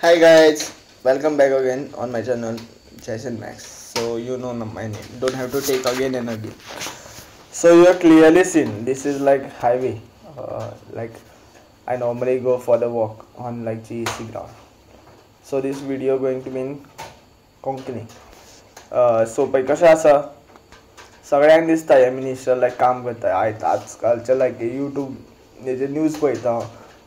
Hi guys, welcome back again on my channel Jason Max. So you know my name. Don't have to take again and again. So you are clearly seen this is like highway. Like I normally go for the walk on like GEC ground. So this video going to be in Konkani. So पै कशें आसा सगळ्यांक दिसता हे minister लायक काम करता आजकालचे लायक YouTube हेजे न्यूज पळयता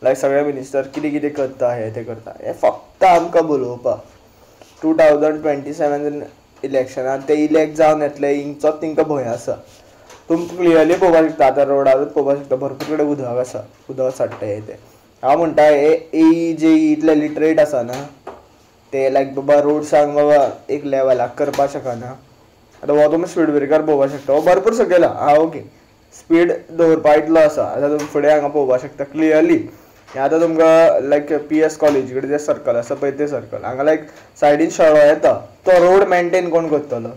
लायक सगळे मिनिस्टर कितें कितें करता हे ते करता हे फक्त आमकां बोलोवपाक 2027 इलेक्शनान ते इलेक्ट जावन येतले हिंगचोच तांकां भंय आसा तुमकां क्लियरली पळोवपाक शकता आतां रोडारूच पळोवपाक शकता भरपूर कडेन उदक आसा उदक साठटा हे ते हांव म्हणटा हे जे इतले लिटरेट आसा ना ते लायक बाबा रोड्सांक बाबा एक लेवलाक करपाक शकना आतां हो तुमी स्पीड ब्रेकर पळोवपाक शकता हो भरपूर सकयल ओके स्पीड दवरपा इतलो आसा आतां तुमी फुडें हांगा पळोवपाक शकता क्लियरली आतां तुमकां लायक PS कॉलेज कडेन जे सर्कल आसा पळय ते सर्कल हांगा लायक सायडीन शळो येता तो रोड मेंटेन कोण करतलो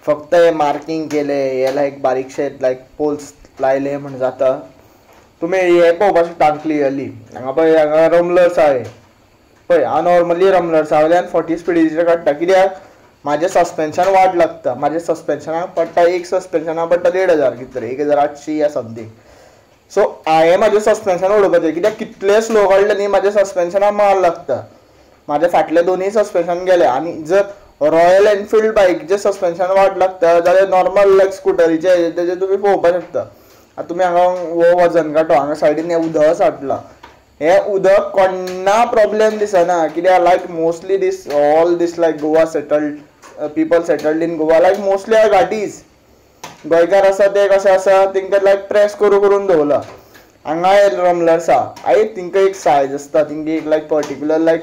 फक्त हे मार्कींग केले हे लायक बारीकशे लायक पोल्स लायले म्हण जाता तुमी हे पळोवपाक शकता क्लियरली हांगा पळय हांगा रमलर्स आहे पळय हांव नॉर्मली रमलर्सा वयल्यान 40 स्पिडीचेर काडटा कित्याक माझे सस्पेन्शन वाट लागता माझे सस्पेन्शनाक पडटा एक सस्पेन्शनाक पडटा 1,500 कितें तरी 1,800 या समथींग सो हांवें म्हाजें सस्पेन्शन उडोवपाचें कित्याक कितले स्लो काडले न्ही म्हाज्या सस्पेन्शनाक मार लागता म्हाजे फाटले दोनूय सस्पेन्शन गेले आनी जर रॉयल एनफिल्ड बायकीचें सस्पेन्शन वाट लागता जाल्यार नॉर्मल लायक स्कुटरीचे तेजे तुमी पळोवपाक शकता आतां तुमी हांगा हो वजन कांटो हांगा सायडीन हें उदक साठलां हे उदक कोण्णा प्रॉब्लेम दिसना कित्याक like mostly this all this like Goa settled people settled in Goa like mostly are घाटीज गोंयकार आसा ते कशें आसा तांकां लायक प्रेस करून दवरला हांगा रमलर्स आहा तांकां एक सायज आसता तांकां एक लायक पर्टिक्युलर लायक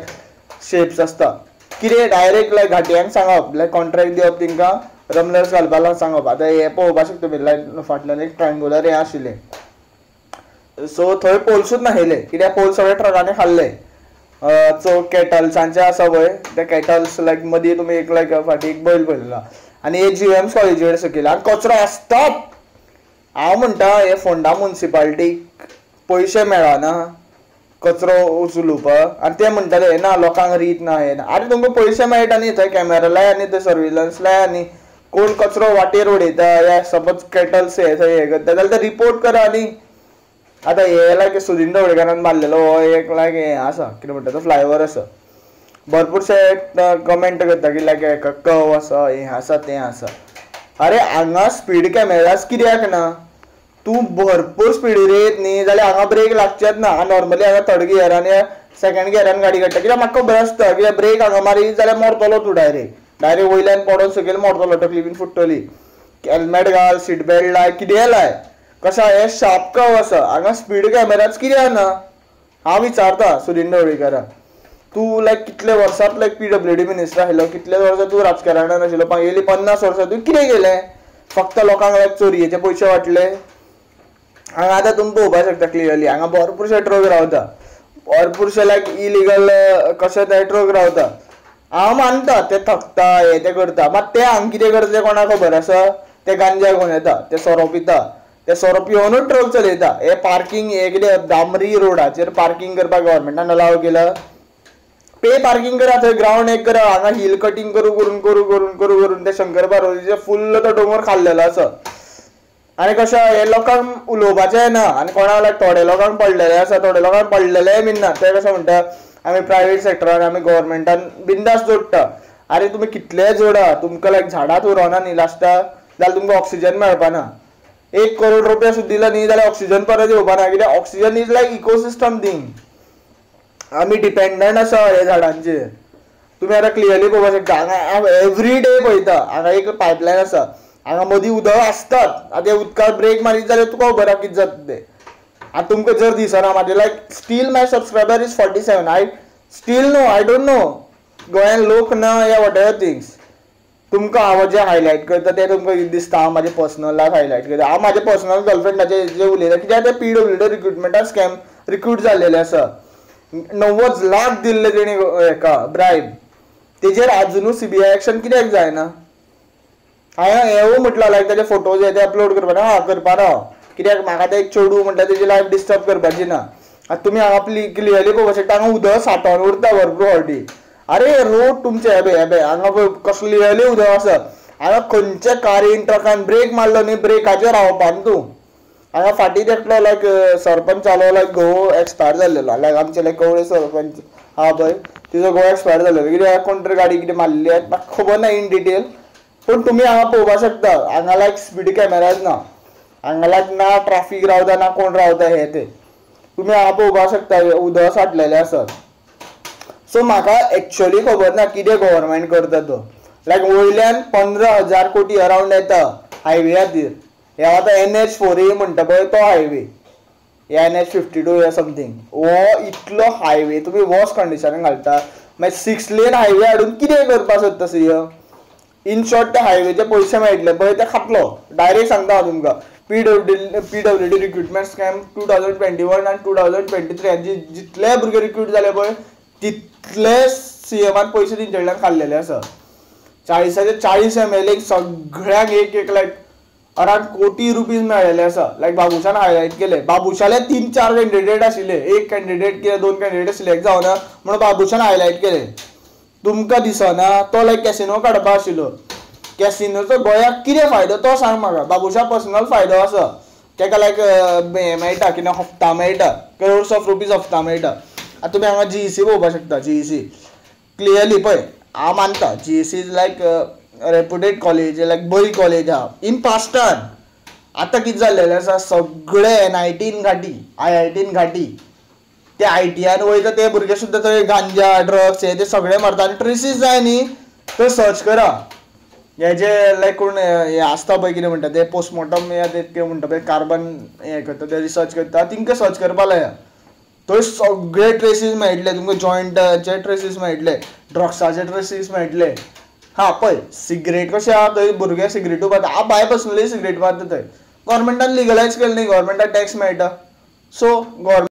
शेप्स आसता कितें डायरेक्ट लायक घाटयांक सांगप लायक कॉन्ट्रॅक्ट दिवप तांकां रमलर्स घालपाक सांगप आतां हे पळोवपाक शकता तुमी लायक फाटल्यान एक ट्रायंगुलर हें आशिल्लें सो थंय पोल्सूच नाशिल्ले कित्याक पोल सगळे ट्रकांनी खाल्ले सो कॅटल्सांचे आसा पळय ते कॅटल्स लायक मदीं तुमी एक लायक फाटीं एक बैल पळयला आनी एक GMS कॉलेजीचेर सकयल आनी कचरो आसतात हांव म्हणटा हे फोंडा मुन्सिपालिटीक पयशे मेळना कचरो उचलुवपाक आनी ते म्हणटाले ना लोकांक रीत ना हे ना आरे तुमकां पयशे मेळटा न्ही थंय कॅमेरा लाय आनी थंय सर्विलन्स लाय आनी कोण कचरो वाटेर उडयता या सपोज कॅटल्स हे थंय हे करता जाल्यार ते रिपोर्ट करा न्ही आतां हे लायक सुदीन ढवळकारान बांदलेलो हो एक लायक हें आसा कितें म्हणटा तो फ्लायओवर आसा भरपूरशे कमेंट करता की लायक हेका कव आसा हें आसा तें आसा अरे हांगा स्पीड कॅमेराज कित्याक ना तूं भरपूर स्पिडीर येत न्ही जाल्यार हांगा ब्रेक लागचेच ना नॉर्मली हांगा थर्ड गियरान या सेकंड गियरान गाडी काडटा कित्याक म्हाका खबर आसता कित्याक ब्रेक हांगा मारी जाल्यार मरतलो तूं डायरेक्ट वयल्यान पडोन सकयल मरतलो तकली बीन फुट्टली हेल्मेट घाल सीट बेल्ट लाय कितें लाय कशें हे शार्प कव आसा हांगा स्पीड कॅमेराज कित्याक ना हांव विचारता सुदीन ढवळीकाराक तूं लायक कितले वर्सां लायक PWD मिनिस्टर आशिल्लो कितले वर्सां तूं राजकारणान आशिल्लो येयली 50 वर्सां तूं कितें केलें फक्त लोकांक लायक चोरयेचे पयशे वाटले हांगा आतां तुमी पळोवपाक शकता क्लियरली हांगा भरपूरशे ट्रक रावता भरपूरशे लायक इलिगल कशे ते ट्रक रावता हांव मानता ते थकता हे ते करता मात ते हांगा कितें करता कोणाक खबर आसा ते गांजा घेवन येता ते सोरो पिता ते सोरो पिवनूच ट्रक चलयता हे पार्किंग हे कितें डांबरी रोडाचेर पार्किंग करपाक गव्हर्मेंटान अलाव केला पे पार्किंग करा थंय ग्राउंड एक करा हांगा हिल कटिंग करून ते शंकर पार्वतीचे फुल्ल तो डोंगर खाल्लेलो आसा आनी कशें हे लोकांक उलोवपाचें ना आनी कोणाक लायक थोडे लोकांक पडलेले आसा थोडे लोकांक पडलेले बीन ना ते कशें म्हणटा आमी प्रायवेट सेक्टरान आमी गव्हर्मेंटान बिंदास जोडटा अरे तुमी कितलेय जोडा तुमकां लायक झाडांच उरोना न्ही लास्टाक जाल्यार तुमकां ऑक्सिजन मेळपाना 1 करोड रुपया सुद्दां दिला न्ही जाल्यार ऑक्सिजन परत येवपाना कित्याक oxygen is like ecosystem thing आमी डिपेंडंट आसा हे झाडांचेर तुमी आतां क्लियरली पळोवपाक शकता हांगा एवरी डे पळयता हांगा एक पायपलायन आसा हांगा मदीं उदक आसतात आतां हे उदकाक ब्रेक मारीत जाल्यार तुका खबर आहा कितें जाता तें आतां तुमकां जर दिसना म्हाजे like still my subscriber is 47 I still no I don't know गोंयान लोक ना या वॉट एवर थिंग्स तुमकां हांव जें हायलायट करता तें तुमकां दिसता हांव म्हाजे पर्सनल लायफ हायलायट करता हांव म्हाजे पर्सनल गर्लफ्रेंडाचे जे उलयता कित्याक ते PWD रिक्रुटमेंटान स्कॅम रिक्रूट जाल्लेले आसा 90 लाख दिल्ले तेणी हेका ब्रायब तेजेर आजुनूच CBI एक्शन कित्याक जायना हांवें हेवूय म्हटलां लायक तेजे फोटोज हे ते अपलोड करपाना करपाना कित्याक म्हाका ते एक चेडूं म्हणटा तेजी लायफ डिस्टर्ब करपाची ना आतां तुमी हांगा क्लियरली पळोवपाक शकता हांगा उदक सांठोवन उरता भरपूर फावटी. अरे रोड तुमचे हे हांगा कसलो क्लियरली उदक आसा. हांगा खंयच्या कारीन ट्रकान ब्रेक मारलो न्ही ब्रेकाचेर रावपा न्ही तूं. हांगा फाटीं एकलो लायक सरपंच जालो लायक घोव एक्सपायर जाल्लेलो लायक आमचे लायक कवळे सरपंच हा पळय तिजो घोव एक्सपायर जाल्लेलो कित्याक कोण तरी गाडी कितें मारली म्हाका खबर ना इन डिटेल. पूण तुमी हांगा पळोवपाक शकता हांगा लायक स्पीड कॅमेराज ना. हांगा लायक ना ट्राफीक रावता ना कोण रावता हे ते तुमी हांगा पळोवपाक शकता उदक सांठलेलें आसत. सो म्हाका एक्चुअली खबर ना कितें गव्हर्मेंट करता तो. लायक वयल्यान 15,000 कोटी अरावंड येता हायवे खातीर. हे आतां NH4A म्हणटा पळय तो हायवे NH52 या समथींग हो इतलो हायवे तुमी वर्स कंडिशनान घालता. मागीर 6 लेन हायवे हाडून कितें करपाक सोदता सीएम. इन शॉर्ट त्या हायवेचे पयशे मेळटले पळय ते खातलो. डायरेक्ट सांगता हांव तुमकां. PWD रिक्रुटमेंट स्कॅम 2021 आनी 2023 जितले भुरगे रिक्रूट जाले पळय तितले सीएमान पयशे तेंचे कडल्यान खाल्लेले आसा. 40चे 40 MLA सगळ्यांक एक लायक अरावंड कोटी रुपीज मेळ्ळेले आसा. लायक बाबुशान हायलायट केले. बाबुशाले 3-4 कॅन्डिडेट आशिल्ले. एक कॅन्डिडेट किंवा 2 कॅन्डिडेट सिलेक्ट जावना म्हणून बाबुशान हायलायट केले. तुमकां दिसना तो लायक कॅसिनो काडपाक आशिल्लो. कॅसिनोचो गोंयाक कितें फायदो तो सांग म्हाका. बाबुशा पर्सनल फायदो आसा ताका लायक हें मेळटा कितें हप्ता मेळटा करोड्स ऑफ रुपीज हप्ता मेळटा. आतां तुमी हांगा GEC पळोवपाक शकता. GEC क्लियरली पळय हांव मानता GEC is like reputed college like बरी कॉलेज आहा. इन पास्टान आतां कितें जाल्लेलें आसा सगळे NIT घाटी IIT घाटी ते ITआन वयता ते भुरगे सुद्दां थंय गांजा ड्रग्स हे ते सगळे मारता. आनी ट्रेसीस जाय न्ही थंय सर्च करा. हे जे लायक कोण हे आसता पळय कितें म्हणटा ते पोस्टमॉर्टम या ते कितें म्हणटा पळय कार्बन हें करता ते रिसर्च करता तिंका सर्च करपा लाया. थंय सगळे ट्रेसीस मेळटले तुमकां जॉयंटाचे ट्रेसीस मेळटले ड्रग्साचे ट्रेसीस मेळटले. हा पळय सिगरेट कशें आहा थंय भुरगे सिगरेटू मारता. हांव बाय पर्सनली सिगरेट मारता थंय. गव्हर्मेंटान लिगलायज केलें न्ही गव्हर्मेंटाक टॅक्स मेळटा. So government